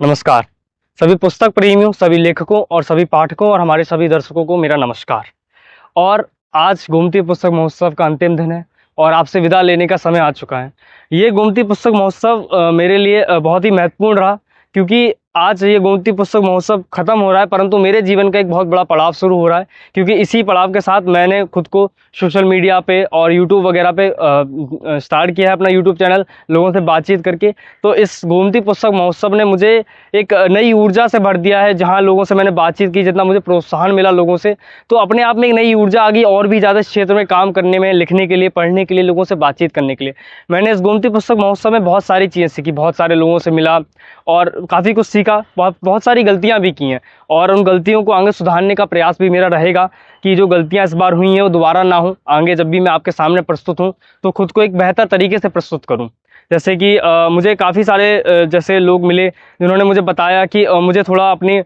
नमस्कार। सभी पुस्तक प्रेमियों, सभी लेखकों और सभी पाठकों और हमारे सभी दर्शकों को मेरा नमस्कार। और आज गोमती पुस्तक महोत्सव का अंतिम दिन है और आपसे विदा लेने का समय आ चुका है। ये गोमती पुस्तक महोत्सव मेरे लिए बहुत ही महत्वपूर्ण रहा, क्योंकि आज ये गोमती पुस्तक महोत्सव खत्म हो रहा है, परंतु मेरे जीवन का एक बहुत बड़ा पड़ाव शुरू हो रहा है, क्योंकि इसी पड़ाव के साथ मैंने खुद को सोशल मीडिया पे और यूट्यूब वगैरह पे स्टार्ट किया है अपना यूट्यूब चैनल, लोगों से बातचीत करके। तो इस गोमती पुस्तक महोत्सव ने मुझे एक नई ऊर्जा से भर दिया है। जहाँ लोगों से मैंने बातचीत की, जितना मुझे प्रोत्साहन मिला लोगों से, तो अपने आप में एक नई ऊर्जा आ गई और भी ज़्यादा इस क्षेत्र में काम करने में, लिखने के लिए, पढ़ने के लिए, लोगों से बातचीत करने के लिए। मैंने इस गोमती पुस्तक महोत्सव में बहुत सारी चीज़ें सीखी, बहुत सारे लोगों से मिला और काफ़ी कुछ सीखा। बहुत सारी गलतियां भी की हैं और उन गलतियों को आगे सुधारने का प्रयास भी मेरा रहेगा कि जो गलतियां इस बार हुई हैं वो दोबारा ना हो। आगे जब भी मैं आपके सामने प्रस्तुत हूं तो खुद को एक बेहतर तरीके से प्रस्तुत करूं। जैसे कि मुझे काफ़ी सारे जैसे लोग मिले जिन्होंने मुझे बताया कि मुझे थोड़ा अपनी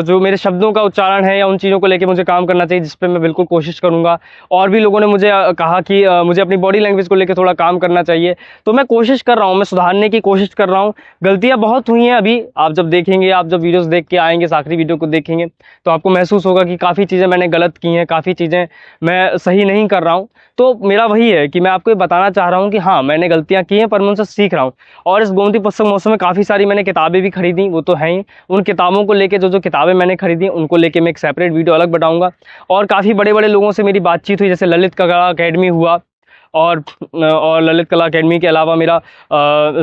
जो मेरे शब्दों का उच्चारण है या उन चीज़ों को लेके मुझे काम करना चाहिए, जिस पे मैं बिल्कुल कोशिश करूँगा। और भी लोगों ने मुझे कहा कि मुझे अपनी बॉडी लैंग्वेज को लेके थोड़ा काम करना चाहिए। तो मैं कोशिश कर रहा हूँ, मैं सुधारने की कोशिश कर रहा हूँ। गलतियाँ बहुत हुई हैं अभी, आप जब देखेंगे, आप जब वीडियोज़ देख के आएँगे, इस आखिरी वीडियो को देखेंगे तो आपको महसूस होगा कि काफ़ी चीज़ें मैंने गलत की हैं, काफ़ी चीज़ें मैं सही नहीं कर रहा हूँ। तो मेरा वही है कि मैं आपको ये बताना चाह रहा हूँ कि हाँ, मैंने गलतियाँ की हैं पर मैं उनसे सीख रहा हूँ। और इस गोमती पुस्तक महोत्सव में काफ़ी सारी मैंने किताबें भी खरीदी, वो तो हैं ही। उन किताबों को लेके जो किताबें मैंने खरीदी उनको लेके मैं एक सेपरेट वीडियो अलग बनाऊंगा। और काफ़ी बड़े बड़े लोगों से मेरी बातचीत हुई, जैसे ललित कला अकेडमी हुआ और ललित कला अकेडमी के अलावा मेरा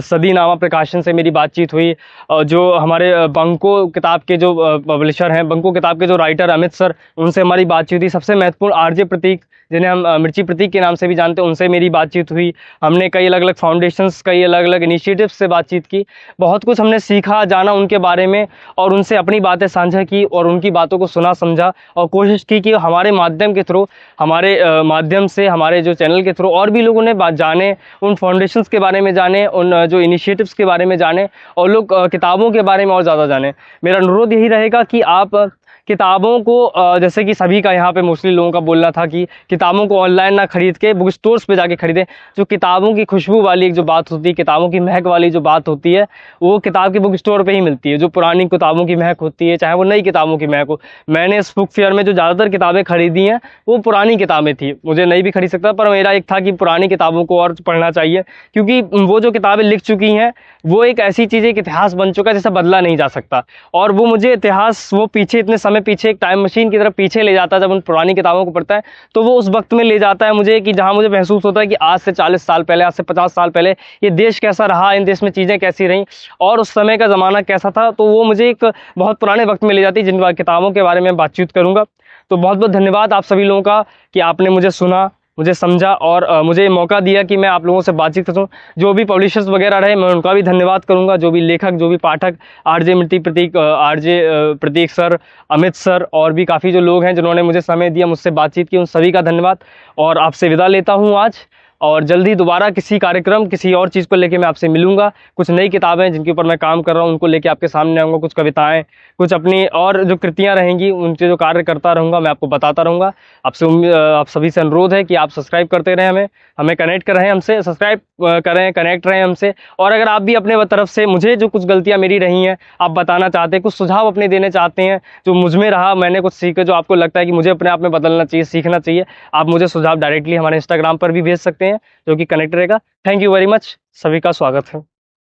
सदीनामा प्रकाशन से मेरी बातचीत हुई। जो हमारे बंको किताब के जो पब्लिशर हैं, बंको किताब के जो राइटर अमित सर, उनसे हमारी बातचीत हुई। सबसे महत्वपूर्ण आरजे प्रतीक, जिन्हें हम मिर्ची प्रतीक के नाम से भी जानते हैं, उनसे मेरी बातचीत हुई। हमने कई अलग अलग फाउंडेशंस, कई अलग अलग इनिशिएटिव्स से बातचीत की। बहुत कुछ हमने सीखा, जाना उनके बारे में और उनसे अपनी बातें साझा की और उनकी बातों को सुना, समझा और कोशिश की कि हमारे माध्यम के थ्रू, हमारे माध्यम से, हमारे जो चैनल के थ्रू और भी लोगों ने बात जाने, उन फाउंडेशंस के बारे में जाने, उन जो इनिशिएटिव्स के बारे में जाने और लोग किताबों के बारे में और ज़्यादा जाने। मेरा अनुरोध यही रहेगा कि आप किताबों को जैसे कि सभी का यहाँ पे मोस्टली लोगों का बोलना था कि किताबों को ऑनलाइन ना खरीद के बुक स्टोर्स पे जाके खरीदें। जो किताबों की खुशबू वाली एक जो बात होती है, किताबों की महक वाली जो बात होती है, वो किताब के बुक स्टोर पे ही मिलती है। जो पुरानी किताबों की महक होती है, चाहे वो नई किताबों की महक हो। मैंने इस बुक फेयर में जो ज़्यादातर किताबें खरीदी हैं वो पुरानी किताबें थी। मुझे नई भी खरीद सकता, पर मेरा एक था कि पुरानी किताबों को और पढ़ना चाहिए, क्योंकि वो जो किताबें लिख चुकी हैं वो एक ऐसी चीज़, एक इतिहास बन चुका है जिसे बदला नहीं जा सकता। और वो मुझे इतिहास, वो पीछे, इतने समय पीछे, एक टाइम मशीन की तरफ पीछे ले जाता है। जब उन पुरानी किताबों को पढ़ता है तो वो उस वक्त में ले जाता है मुझे, कि जहाँ मुझे महसूस होता है कि आज से 40 साल पहले, आज से 50 साल पहले ये देश कैसा रहा, इन देश में चीज़ें कैसी रहीं और उस समय का ज़माना कैसा था। तो वो मुझे एक बहुत पुराने वक्त में ले जाती है, जिन किताबों के बारे में बातचीत करूँगा। तो बहुत बहुत धन्यवाद आप सभी लोगों का कि आपने मुझे सुना, मुझे समझा और मुझे ये मौका दिया कि मैं आप लोगों से बातचीत करूं। जो भी पब्लिशर्स वगैरह रहे, मैं उनका भी धन्यवाद करूंगा। जो भी लेखक, जो भी पाठक, आरजे मिर्ची प्रतीक, आरजे प्रतीक सर, अमित सर और भी काफ़ी जो लोग हैं जिन्होंने मुझे समय दिया, मुझसे बातचीत की, उन सभी का धन्यवाद। और आपसे विदा लेता हूँ आज, और जल्दी दोबारा किसी कार्यक्रम, किसी और चीज़ को लेके मैं आपसे मिलूंगा। कुछ नई किताबें जिनके ऊपर मैं काम कर रहा हूँ उनको लेके आपके सामने आऊँगा, कुछ कविताएं, कुछ अपनी और जो कृतियाँ रहेंगी उनके जो कार्य करता रहूँगा, मैं आपको बताता रहूँगा। आप सभी से अनुरोध है कि आप सब्सक्राइब करते रहें, हमें कनेक्ट करें, हमसे सब्सक्राइब करें, कनेक्ट रहें हमसे। और अगर आप भी अपने तरफ से मुझे जो कुछ गलतियाँ मेरी रही हैं आप बताना चाहते हैं, कुछ सुझाव अपने देने चाहते हैं, जो मुझ में रहा, मैंने कुछ सीखा, जो आपको लगता है कि मुझे अपने आप में बदलना चाहिए, सीखना चाहिए, आप मुझे सुझाव डायरेक्टली हमारे इंस्टाग्राम पर भी भेज सकते हैं, जो कि कनेक्ट रहेगा। थैंक यू वेरी मच, सभी का स्वागत है।